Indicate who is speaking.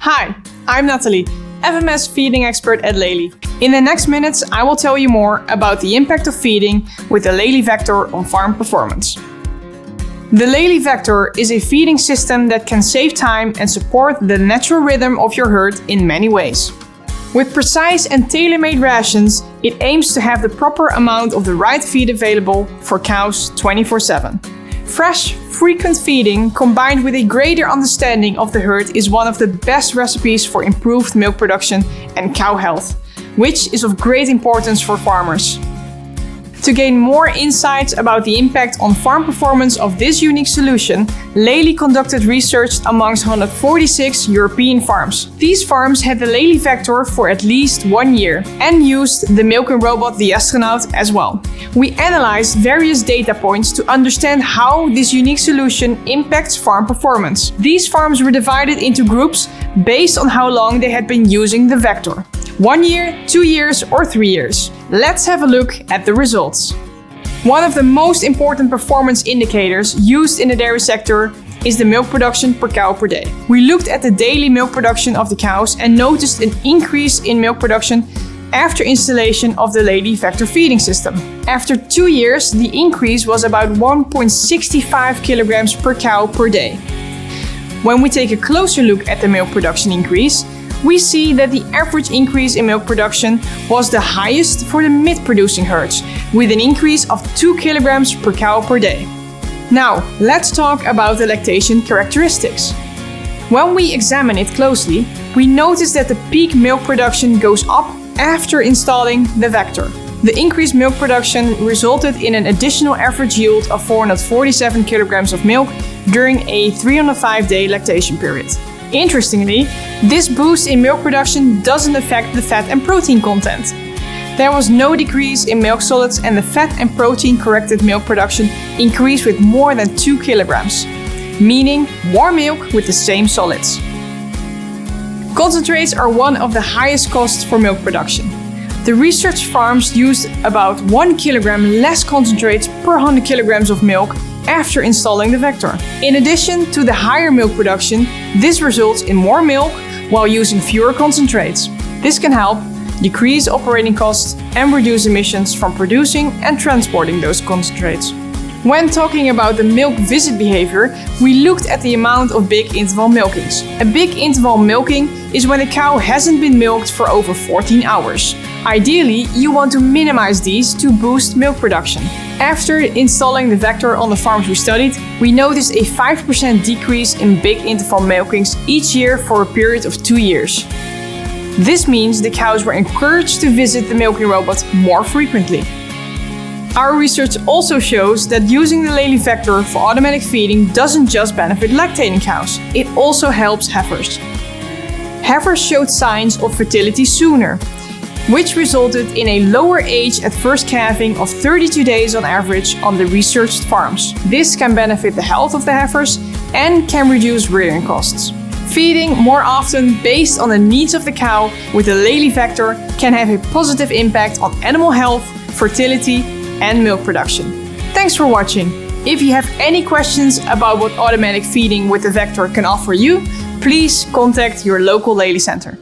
Speaker 1: Hi, I'm Natalie, FMS feeding expert at Lely. In the next minutes, I will tell you more about the impact of feeding with the Lely Vector on farm performance. The Lely Vector is a feeding system that can save time and support the natural rhythm of your herd in many ways. With precise and tailor-made rations, it aims to have the proper amount of the right feed available for cows 24/7. Fresh, frequent feeding combined with a greater understanding of the herd is one of the best recipes for improved milk production and cow health, which is of great importance for farmers. To gain more insights about the impact on farm performance of this unique solution, Lely conducted research amongst 146 European farms. These farms had the Lely Vector for at least 1 year and used the milking robot Lely Astronaut as well. We analyzed various data points to understand how this unique solution impacts farm performance. These farms were divided into groups based on how long they had been using the Vector. 1 year, 2 years, or 3 years. Let's have a look at the results. One of the most important performance indicators used in the dairy sector is the milk production per cow per day. We looked at the daily milk production of the cows and noticed an increase in milk production after installation of the Lely Vector feeding system. After 2 years, the increase was about 1.65 kilograms per cow per day. When we take a closer look at the milk production increase, we see that the average increase in milk production was the highest for the mid-producing herds, with an increase of 2 kilograms per cow per day. Now, let's talk about the lactation characteristics. When we examine it closely, we notice that the peak milk production goes up after installing the Vector. The increased milk production resulted in an additional average yield of 447 kilograms of milk during a 305-day lactation period. Interestingly, this boost in milk production doesn't affect the fat and protein content. There was no decrease in milk solids and the fat and protein corrected milk production increased with more than 2 kilograms, meaning more milk with the same solids. Concentrates are one of the highest costs for milk production. The research farms used about 1 kilogram less concentrates per 100 kilograms of milk after installing the Vector. In addition to the higher milk production, this results in more milk while using fewer concentrates. This can help decrease operating costs and reduce emissions from producing and transporting those concentrates. When talking about the milk visit behavior, we looked at the amount of big interval milkings. A big interval milking is when a cow hasn't been milked for over 14 hours. Ideally, you want to minimize these to boost milk production. After installing the Vector on the farms we studied, we noticed a 5% decrease in big interval milkings each year for a period of 2 years. This means the cows were encouraged to visit the milking robot more frequently. Our research also shows that using the Lely Vector for automatic feeding doesn't just benefit lactating cows, it also helps heifers. Heifers showed signs of fertility sooner, which resulted in a lower age at first calving of 32 days on average on the researched farms. This can benefit the health of the heifers and can reduce rearing costs. Feeding more often based on the needs of the cow with the Lely Vector can have a positive impact on animal health, fertility, and milk production. Thanks for watching. If you have any questions about what automatic feeding with the Vector can offer you, please contact your local Lely Center.